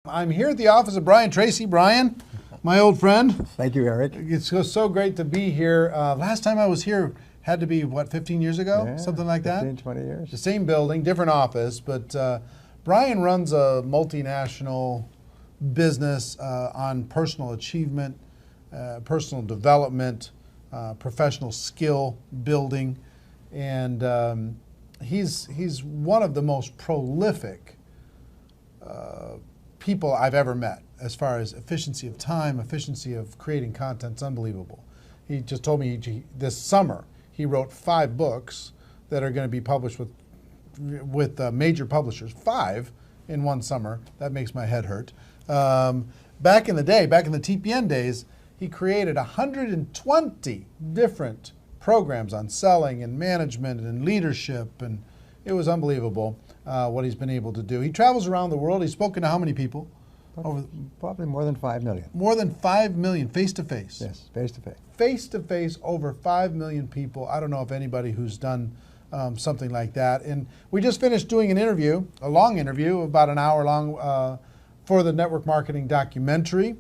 I'm here at the office of Brian Tracy. Brian, my old friend. Thank you, Eric. It's so great to be here. Last time I was here had to be, what, 15 years ago? Yeah, something like that? 15, 20 years. The same building, different office, but Brian runs a multinational business on personal achievement, personal development, professional skill building, and he's one of the most prolific people I've ever met as far as efficiency of time, efficiency of creating content. It's unbelievable. He just told me this summer he wrote 5 books that are going to be published with major publishers. 5 in one summer. That makes my head hurt. Back in the day, back in the TPN days, he created 120 different programs on selling and management and leadership, and it was unbelievable what he's been able to do. He travels around the world. He's spoken to how many people? Probably more than 5 million. More than 5 million, face-to-face. Yes, face-to-face. Face-to-face, over 5 million people. I don't know if anybody who's done something like that. And we just finished doing an interview, a long interview, about an hour long, for the network marketing documentary.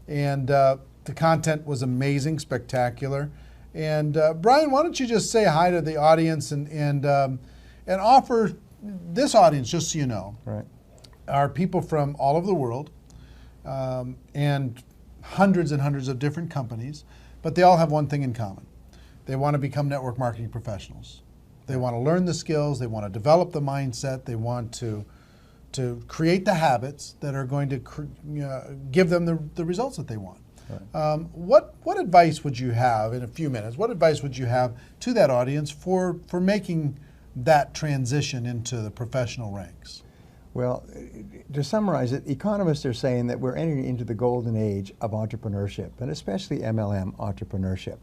And the content was amazing, spectacular. And Brian, why don't you just say hi to the audience and offer this audience, just so you know, right, are people from all over the world and hundreds of different companies, but they all have one thing in common. They want to become network marketing professionals. They want to learn the skills, they want to develop the mindset, they want to create the habits that are going to give them the results that they want. Right. What advice would you have, in a few minutes, what advice would you have to that audience for making that transition into the professional ranks? Well, to summarize it, economists are saying that we're entering into the golden age of entrepreneurship, and especially MLM entrepreneurship.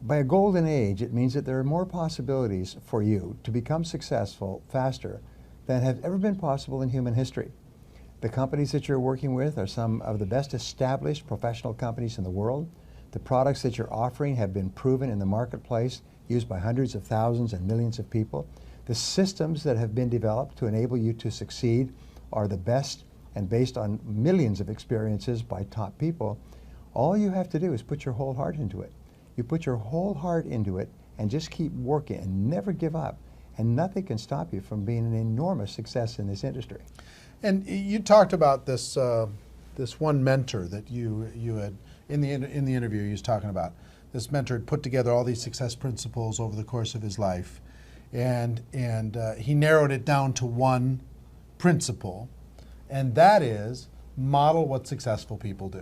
By a golden age, it means that there are more possibilities for you to become successful faster than have ever been possible in human history. The companies that you're working with are some of the best established professional companies in the world. The products that you're offering have been proven in the marketplace, used by hundreds of thousands and millions of people. The systems that have been developed to enable you to succeed are the best and based on millions of experiences by top people. All you have to do is put your whole heart into it. You put your whole heart into it and just keep working and never give up. And nothing can stop you from being an enormous success in this industry. And you talked about this this one mentor that you had in the interview. You was talking about this mentor had put together all these success principles over the course of his life, and he narrowed it down to one principle, and that is model what successful people do.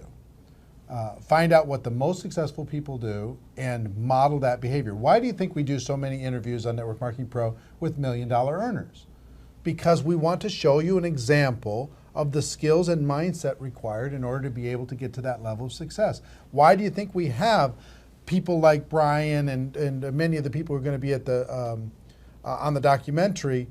Find out what the most successful people do and model that behavior. Why do you think we do so many interviews on Network Marketing Pro with $1 million earners? Because we want to show you an example of the skills and mindset required in order to be able to get to that level of success. Why do you think we have people like Brian and many of the people who are going to be at the on the documentary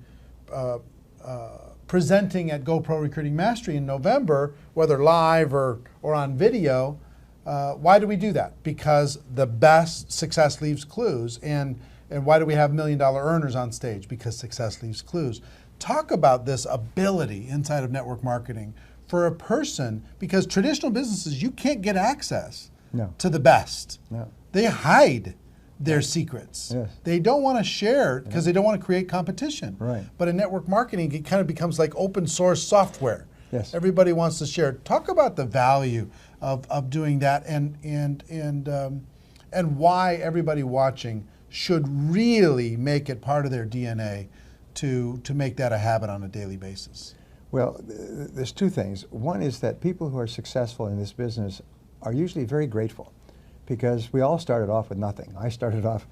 presenting at GoPro Recruiting Mastery in November, whether live or on video? Why do we do that? Because the best success leaves clues. And why do we have $1 million earners on stage? Because success leaves clues. Talk about this ability inside of network marketing for a person, because traditional businesses, you can't get access to the best. No. They hide their secrets. Yes. They don't want to share because they don't want to create competition. Right. But in network marketing, it kind of becomes like open source software. Yes. Everybody wants to share. Talk about the value of doing that and why everybody watching should really make it part of their DNA to make that a habit on a daily basis. Well, there's 2 things. One is that people who are successful in this business are usually very grateful, because we all started off with nothing. I started off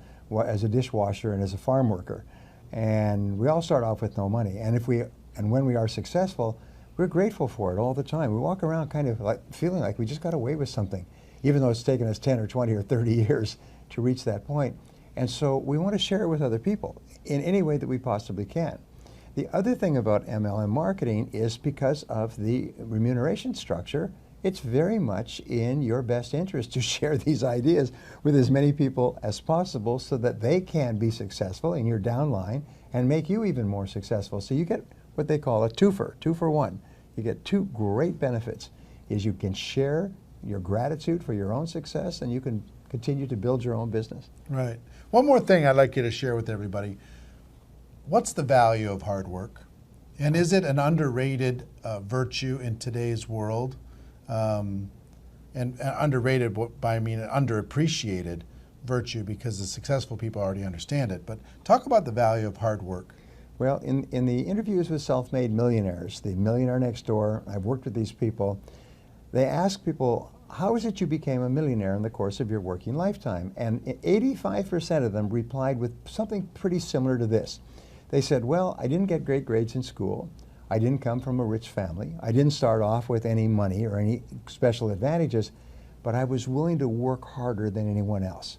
as a dishwasher and as a farm worker, and we all start off with no money. And when we are successful, we're grateful for it all the time. We walk around kind of like feeling like we just got away with something, even though it's taken us 10 or 20 or 30 years to reach that point. And so we want to share it with other people in any way that we possibly can. The other thing about MLM marketing is because of the remuneration structure, it's very much in your best interest to share these ideas with as many people as possible so that they can be successful in your downline and make you even more successful. So you get what they call a twofer, 2 for 1. You get two great benefits, is you can share your gratitude for your own success, and you can continue to build your own business. Right. One more thing I'd like you to share with everybody. What's the value of hard work? And is it an underrated virtue in today's world? And underrated, by I mean an underappreciated virtue, because the successful people already understand it. But talk about the value of hard work. Well, in the interviews with self-made millionaires, the Millionaire Next Door, I've worked with these people, they ask people, how is it you became a millionaire in the course of your working lifetime? And 85% of them replied with something pretty similar to this. They said, well, I didn't get great grades in school. I didn't come from a rich family. I didn't start off with any money or any special advantages, but I was willing to work harder than anyone else.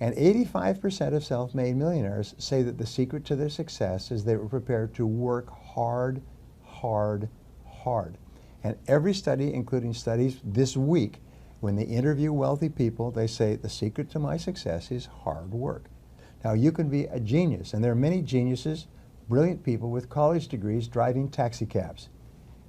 And 85% of self-made millionaires say that the secret to their success is they were prepared to work hard, hard, hard. And every study, including studies this week, when they interview wealthy people, they say the secret to my success is hard work. Now, you can be a genius, and there are many geniuses, brilliant people with college degrees driving taxi cabs.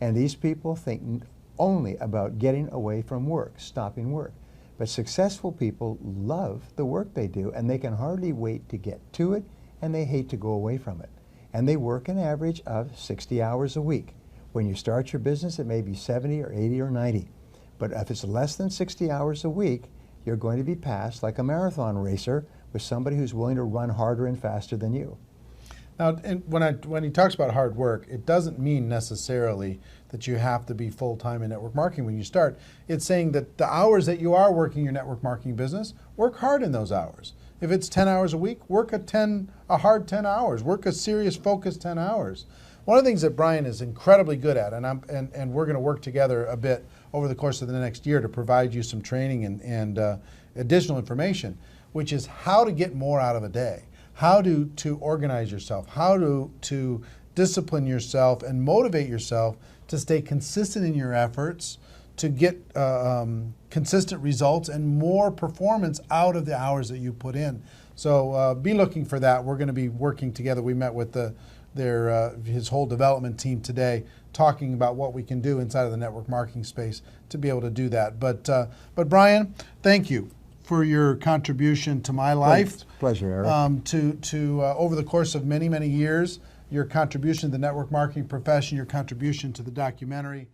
And these people think only about getting away from work, stopping work. But successful people love the work they do, and they can hardly wait to get to it, and they hate to go away from it. And they work an average of 60 hours a week. When you start your business, it may be 70 or 80 or 90. But if it's less than 60 hours a week, you're going to be passed like a marathon racer with somebody who's willing to run harder and faster than you. Now, and when he talks about hard work, it doesn't mean necessarily that you have to be full-time in network marketing when you start. It's saying that the hours that you are working your network marketing business, work hard in those hours. If it's 10 hours a week, work a hard 10 hours. Work a serious, focused 10 hours. One of the things that Brian is incredibly good at, and we're going to work together a bit over the course of the next year to provide you some training and additional information, which is how to get more out of a day, how to organize yourself, how to discipline yourself and motivate yourself to stay consistent in your efforts, to get consistent results and more performance out of the hours that you put in. So be looking for that. We're going to be working together. We met with his whole development team today, talking about what we can do inside of the network marketing space to be able to do that. But Brian, thank you for your contribution to my life. It's a pleasure, Eric. To over the course of many, many years, your contribution to the network marketing profession, your contribution to the documentary.